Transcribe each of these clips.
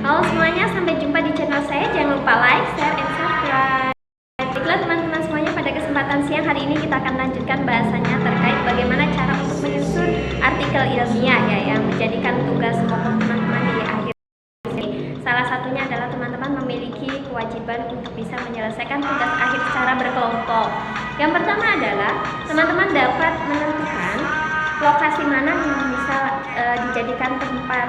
Halo semuanya, sampai jumpa di channel saya. Jangan lupa like, share, and subscribe. Baiklah teman-teman semuanya, pada kesempatan siang hari ini kita akan lanjutkan bahasanya terkait bagaimana cara untuk menyusun artikel ilmiah ya, yang menjadikan tugas pokok teman-teman di akhir ini. Salah satunya adalah teman-teman memiliki kewajiban untuk bisa menyelesaikan tugas akhir secara berkelompok. Yang pertama adalah teman-teman dapat menentukan lokasi mana yang bisa dijadikan tempat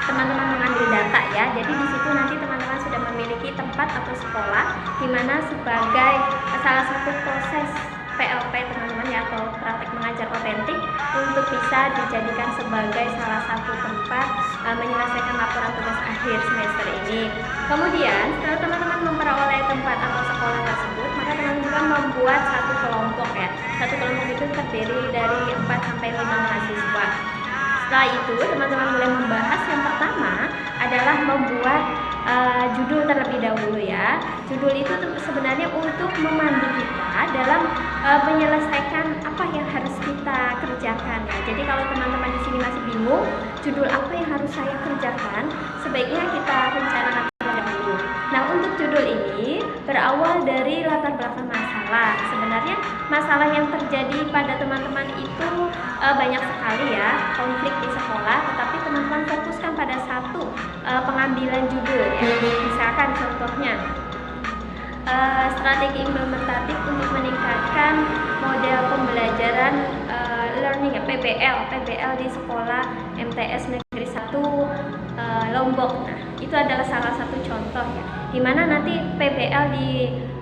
teman-teman mengambil data ya. Jadi di situ nanti teman-teman sudah memiliki tempat atau sekolah di mana sebagai salah satu proses PLP teman-teman ya, atau praktek mengajar otentik, untuk bisa dijadikan sebagai salah satu tempat menyelesaikan laporan tugas akhir semester ini. Kemudian setelah teman-teman memperoleh tempat atau sekolah tersebut, maka teman-teman membuat satu kelompok ya. Satu kelompok itu terdiri dari 4 sampai 5 mahasiswa. Setelah itu teman-teman mulai membahas. Yang pertama adalah membuat judul terlebih dahulu ya. Judul itu sebenarnya untuk memandu kita dalam menyelesaikan apa yang harus kita kerjakan ya. Jadi kalau teman-teman di sini masih bingung judul apa yang harus saya kerjakan, sebaiknya kita rencanakan terlebih dahulu. Nah, untuk judul ini berawal dari latar belakang masalah. Sebenarnya masalah yang terjadi pada teman-teman itu banyak sekali ya, konflik di sekolah, tetapi teman-teman fokuskan pada satu pengambilan judul ya. Misalkan contohnya strategi implementatif untuk meningkatkan model pembelajaran learning ya, PBL di sekolah MTS Negeri 1 Lombok. Nah, itu adalah salah satu contoh ya, dimana nanti PBL di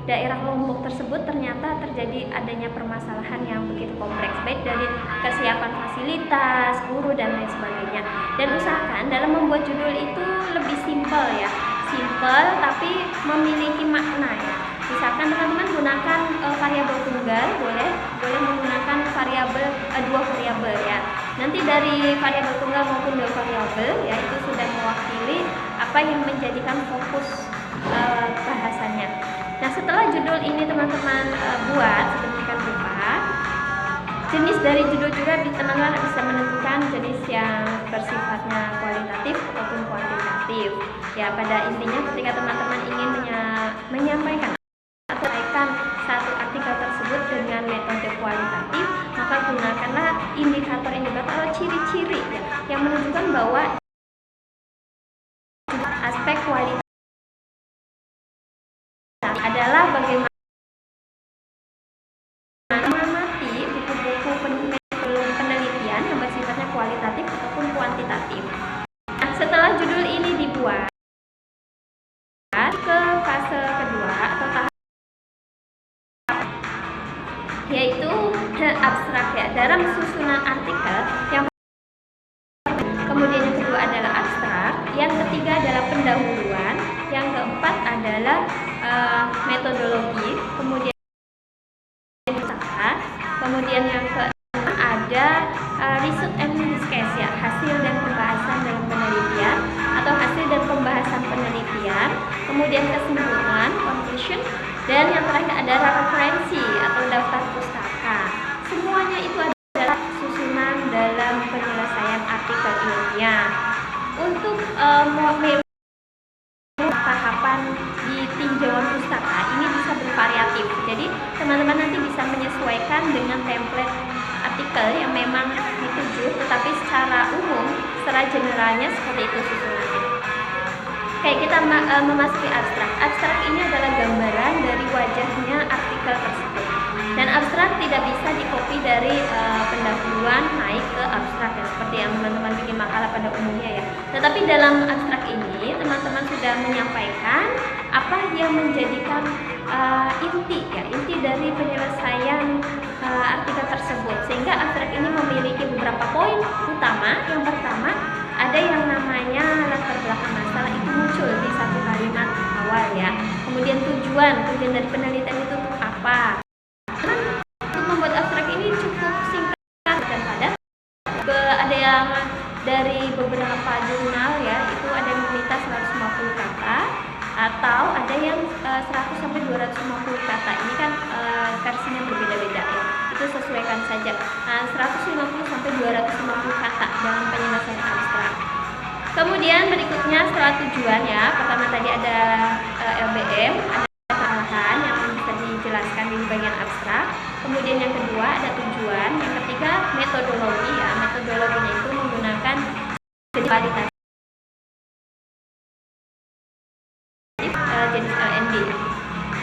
daerah Lombok tersebut ternyata terjadi adanya permasalahan yang begitu kompleks, baik dari kesiapan fasilitas, guru, dan lain sebagainya. Dan usahakan dalam membuat judul itu lebih simpel ya, simpel tapi memiliki makna ya. Misalkan teman-teman gunakan variabel tunggal, boleh menggunakan variabel dua variabel ya. Nanti dari variabel tunggal maupun dua variabel ya, itu sudah mewakili apa yang menjadikan fokus bahasannya. Nah, setelah judul ini teman-teman buat sedemikian rupa, jenis dari judul juga teman-teman bisa menentukan jenis yang bersifatnya kualitatif ataupun kuantitatif. Ya, pada intinya ketika teman-teman ingin menyampaikan atau menyampaikan satu artikel tersebut dengan metode kualitatif, maka gunakanlah indikator-indikator atau ciri-ciri ya, yang menunjukkan bahwa aspek kualitas adalah bagaimana mengamati buku-buku penelitian yang bersifatnya kualitatif ataupun kuantitatif. Nah, setelah judul ini dibuat, ke fase kedua atau tahap, yaitu abstrak ya, dalam susunan artikel. Yang kemudian yang kedua adalah abstrak, yang ketiga adalah pendahuluan, yang keempat adalah metodologi, kemudian usaha, kemudian yang keenam ada result and discuss ya, hasil dan pembahasan dalam penelitian atau hasil dan pembahasan penelitian, kemudian kesimpulan conclusion, dan yang terakhir ada referensi atau daftar pustaka. Semuanya itu adalah susunan dalam penyelesaian artikel ilmiah. Untuk tahapan di tinjauan pustaka ini bisa bervariatif. Jadi teman-teman nanti bisa menyesuaikan dengan template artikel yang memang dituju, tetapi secara umum, secara generalnya seperti itu susunannya. Oke, kita memasuki abstrak. Abstrak ini adalah gambaran dari wajahnya artikel tersebut. Dan abstrak tidak bisa dikopi dari pendahuluan naik ke abstrak ya, seperti yang teman-teman bikin makalah pada umumnya ya. Tetapi dalam abstrak ini teman-teman sudah menyampaikan apa yang menjadikan inti dari penyelesaian artikel tersebut, sehingga abstrak ini memiliki beberapa poin utama. Yang pertama ada yang namanya latar belakang masalah, itu muncul di satu kalimat awal ya. Kemudian tujuan dari penelitian itu untuk apa. Untuk membuat abstrak ini cukup singkat dan padat. Ada yang dari beberapa jurnal ya, itu ada yang meminta 150 kata atau ada yang 100 sampai 250 kata. Ini kan versinya berbeda-beda ya. Itu sesuaikan saja. 150 sampai 250 kata dalam penyelesaian abstrak. Kemudian berikutnya setelah tujuan ya, pertama tadi ada LBM, ada kesalahan yang bisa dijelaskan di bagian abstrak. Kemudian yang kedua ada tujuan, yang ketiga metodologi ya, metodologinya itu menggunakan kualitatif jenis LND.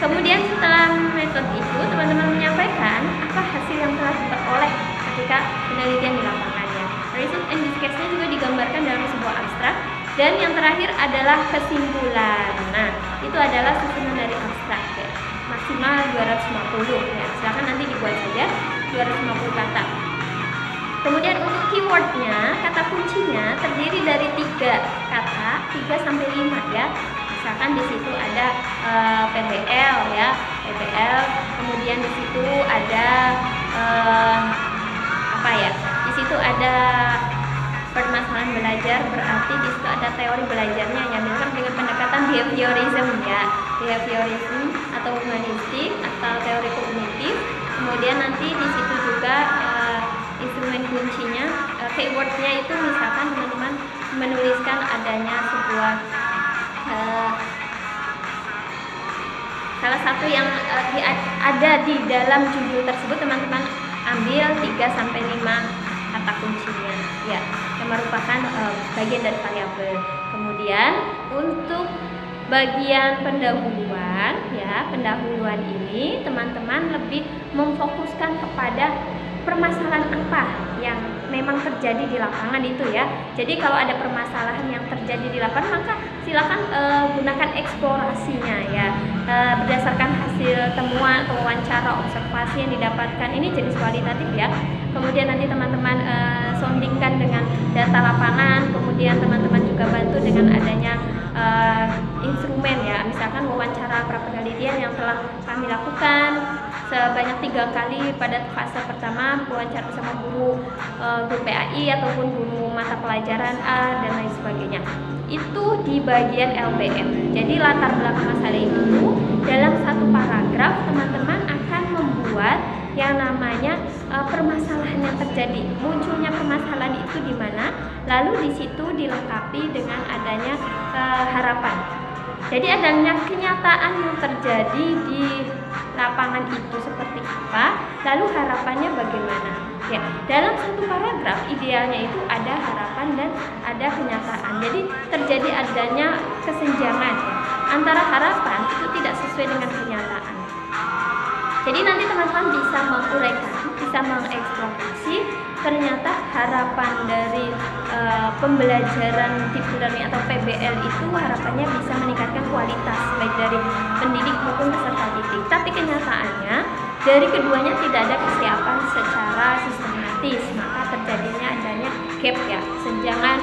Kemudian setelah metode itu teman-teman menyampaikan apa hasil yang telah diperoleh ketika penelitian di lapangannya. Result and case-nya juga digambarkan dalam sebuah abstrak. Dan yang terakhir adalah kesimpulan. Nah, itu adalah susunan dari abstrak ya. Maksimal 250 ya. Silakan nanti dibuat saja 250 kata. Kemudian untuk keywordnya, kata kuncinya terdiri dari 3 kata, 3 sampai 5 ya. Misalkan di situ ada PBL ya, PBL. Kemudian di situ ada apa ya? Di situ ada permasalahan belajar, berarti di situ ada teori belajarnya yang dengan pendekatan behaviorism ya, behaviorism atau humanistik atau teori kognitif. Kemudian nanti di situ juga instrumen kuncinya, keywordnya itu misalkan teman-teman menuliskan adanya sebuah salah satu yang ada di dalam judul tersebut, teman-teman ambil 3 sampai 5 kata kuncinya ya, yang merupakan bagian dari variabel. Kemudian untuk bagian pendahuluan ya, pendahuluan ini teman-teman lebih memfokuskan kepada permasalahan apa yang memang terjadi di lapangan itu ya. Jadi kalau ada permasalahan yang terjadi di lapangan, maka silakan gunakan eksplorasinya ya, berdasarkan hasil temuan atau wawancara observasi yang didapatkan. Ini jenis kualitatif ya. Kemudian nanti teman-teman soundingkan dengan data lapangan. Kemudian teman-teman juga bantu dengan adanya instrumen ya, misalkan wawancara pra penelitian yang telah kami lakukan sebanyak 3 kali pada fase pertama, wawancara bersama guru PAI ataupun guru mata pelajaran A dan lain sebagainya. Itu di bagian LBM. Jadi latar belakang masalah itu dalam satu paragraf teman-teman akan membuat yang namanya permasalahan yang terjadi, munculnya permasalahan itu di mana, lalu di situ dilengkapi dengan adanya harapan. Jadi adanya kenyataan yang terjadi di lapangan itu seperti apa, lalu harapannya bagaimana. Ya, dalam satu paragraf idealnya itu ada harapan dan ada kenyataan. Jadi terjadi adanya kesenjangan antara harapan itu tidak sesuai dengan kenyataan. Jadi nanti teman-teman bisa menguraikan, bisa mengeksplorasi ternyata harapan dari pembelajaran deep learning atau PBL itu harapannya bisa meningkatkan kualitas baik dari pendidik maupun peserta didik. Tapi kenyataannya dari keduanya tidak ada kesiapan secara sistematis, maka terjadinya adanya gap ya, senjangan,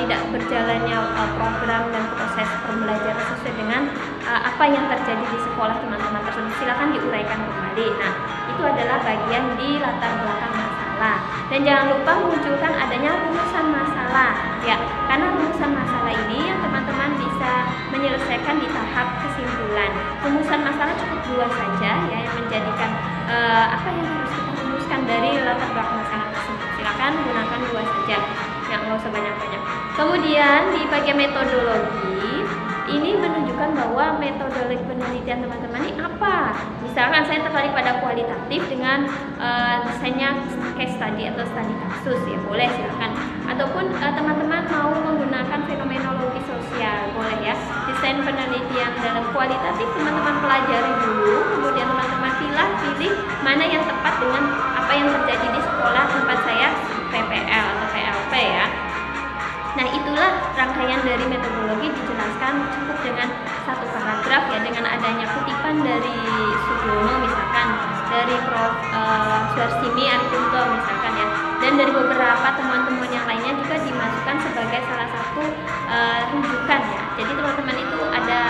tidak berjalannya program dan proses pembelajaran sesuai dengan apa yang terjadi di sekolah teman-teman tersebut. Silakan diuraikan kembali. Nah, itu adalah bagian di latar belakang masalah. Dan jangan lupa munculkan adanya rumusan masalah ya, karena rumusan masalah ini yang teman-teman bisa menyelesaikan di tahap kesimpulan. Rumusan masalah cukup 2 saja ya, yang menjadikan apa yang harus kita rumuskan dari latar belakang masalah tersebut. Silakan gunakan 2 saja, nggak usah banyak-banyak. Kemudian di bagian metodologi ini menunjukkan bahwa metodologi penelitian teman-teman ini apa. Misalkan saya tertarik pada kualitatif dengan desainnya case study atau studi kasus ya, boleh silakan. Ataupun teman-teman mau menggunakan fenomenologi sosial, boleh ya. Desain penelitian dalam kualitatif teman-teman pelajari dulu, kemudian teman-teman pilih mana yang tepat dengan apa yang terjadi di sekolah tempat saya PPL atau PLP ya. Nah, itulah rangkaian dari metodologi, dijelaskan cukup dengan 1 paragraf ya, dengan adanya kutipan dari Sugiono misalkan, dari Prof. Suarsini Arikunto misalkan ya, dan dari beberapa temuan-temuan yang lainnya juga dimasukkan sebagai salah satu rujukan ya. Jadi teman-teman itu ada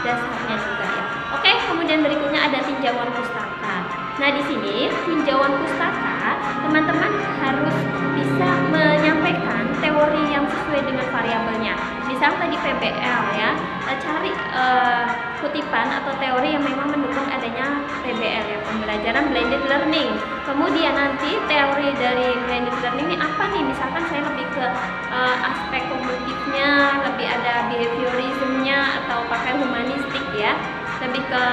dasarnya juga ya. Oke, kemudian berikutnya ada tinjauan pustaka. Nah, di sini tinjauan pustaka teman-teman harus bisa menyampaikan teori yang sesuai dengan variabelnya. Misal tadi PBL ya, cari kutipan atau teori yang memang mendukung adanya PBL ya, pembelajaran blended learning. Kemudian nanti teori dari blended learning ini apa nih? Misalkan saya lebih ke aspek kognitifnya, lebih ada behaviorismnya atau pakai humanistik ya, lebih ke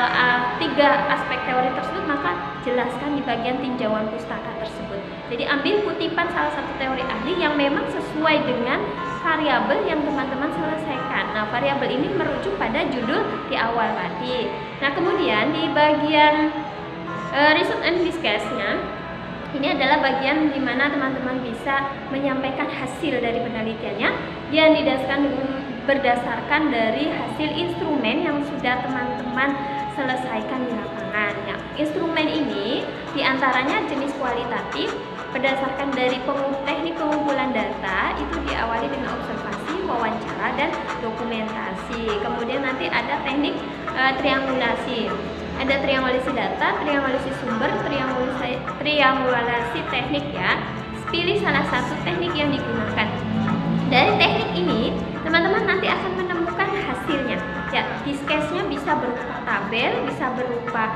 3 aspek teori tersebut, maka jelaskan di bagian tinjauan pustaka tersebut. Jadi ambil kutipan salah satu teori ahli yang memang sesuai dengan variabel yang teman-teman selesaikan. Nah, variabel ini merujuk pada judul di awal tadi. Nah, kemudian di bagian result and discuss-nya, ini adalah bagian di mana teman-teman bisa menyampaikan hasil dari penelitiannya yang berdasarkan dari hasil instrumen yang sudah teman-teman selesaikan di lapangan. Ya, instrumen ini diantaranya jenis kualitatif berdasarkan dari teknik pengumpulan data, itu diawali dengan observasi, wawancara, dan dokumentasi. Kemudian nanti ada teknik triangulasi. Ada triangulasi data, triangulasi sumber, triangulasi teknik ya. Pilih salah satu teknik yang digunakan. Dari teknik ini, teman-teman nanti akan menemukan hasilnya. Ya, discuss-nya bisa berupa tabel, bisa berupa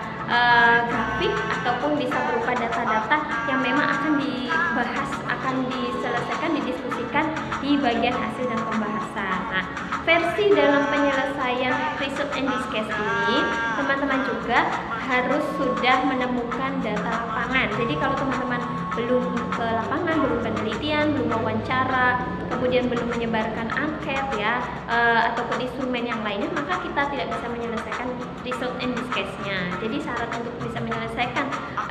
grafik, ataupun bisa berupa data-data yang memang akan dibahas, akan diselesaikan, didiskusikan di bagian hasil dan pembahasan. Nah, versi dalam penyelesaian result and discuss ini, teman-teman juga harus sudah menemukan data lapangan. Jadi kalau teman-teman belum ke lapangan, belum penelitian, belum wawancara, kemudian belum menyebarkan angket ya, ataupun instrumen yang lainnya, maka kita tidak bisa menyelesaikan result and discuss-nya. Jadi syarat untuk bisa menyelesaikan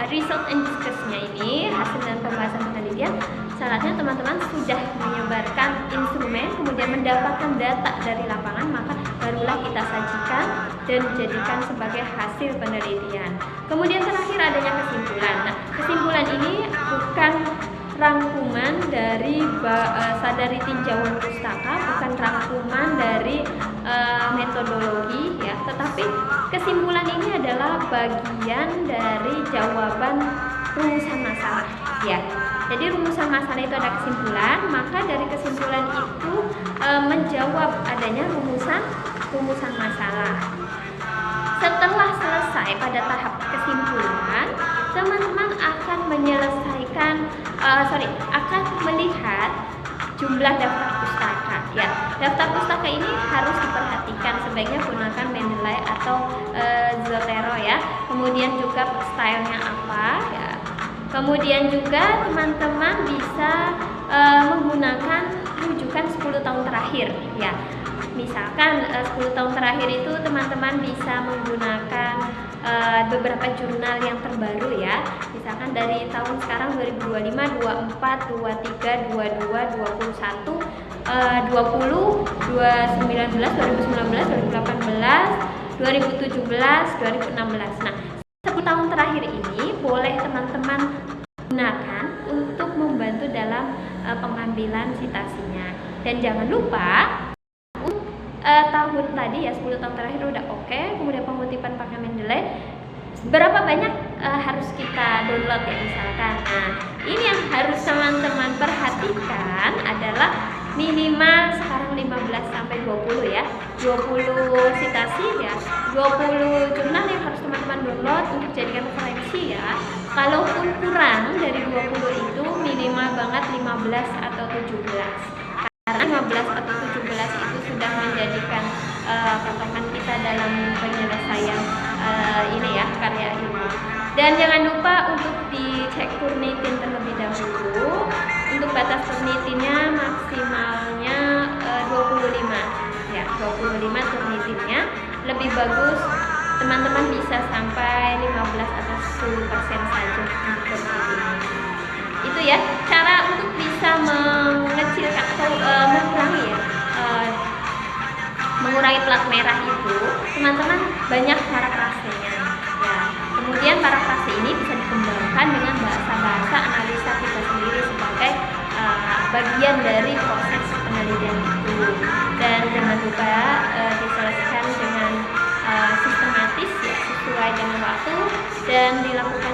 result and discuss-nya ini, hasil dan pembahasan penelitian, syaratnya teman-teman sudah menyebarkan instrumen, kemudian mendapatkan data dari lapangan, maka barulah kita sajikan dan jadikan sebagai hasil penelitian. Kemudian terakhir adanya kesimpulan. Nah, kesimpulan ini bukan rangkuman dari tinjauan pustaka, bukan rangkuman dari metodologi ya, tetapi kesimpulan ini adalah bagian dari jawaban rumusan masalah ya. Jadi rumusan masalah itu ada kesimpulan, maka dari kesimpulan itu menjawab adanya rumusan masalah. Setelah selesai pada tahap kesimpulan, teman-teman akan akan melihat jumlah daftar pustaka ya. Daftar pustaka ini harus diperhatikan, sebaiknya gunakan Mendeley atau Zotero ya. Kemudian juga stylenya apa ya. Kemudian juga teman-teman bisa menggunakan rujukan 10 tahun terakhir ya. Misalkan 10 tahun terakhir itu teman-teman bisa menggunakan beberapa jurnal yang terbaru ya. Misalkan dari tahun sekarang 2025, 24, 23, 22, 21, 20, 2019, 2018, 2017, 2016. Nah, 10 tahun terakhir ini boleh teman-teman gunakan untuk membantu dalam pengambilan citasinya. Dan jangan lupa tahun tadi ya, 10 tahun terakhir udah oke. Kemudian pengutipan pakai Mendeley, berapa banyak harus kita download ya misalkan. Nah, ini yang harus teman-teman perhatikan adalah minimal sekarang 15 sampai 20 ya. 20 citasi ya, 20 jurnal yang harus teman-teman download untuk jadikan referensi ya. Kalaupun kurang dari 20 itu minimal banget 15 atau 17. Karena 15 atau 17 itu sudah menjadikan patokan kita dalam penyelesaian ini ya, karya ini. Dan jangan lupa untuk dicek Turnitin terlebih dahulu. Untuk batas Turnitinnya maksimalnya 25 ya, 25 Turnitinnya. Lebih bagus teman-teman bisa sampai 15 atau 10% saja untuk Turnitin. Itu ya cara untuk bisa mengecilkan atau mengurangi plat merah itu. Teman-teman banyak parafrasenya ya. Kemudian parafrase ini bisa dikembangkan dengan bahasa-bahasa analisa kita sendiri sebagai bagian dari proses penelitian itu. Dan jangan lupa diselesaikan dengan sistematis ya, sesuai dengan waktu dan dilakukan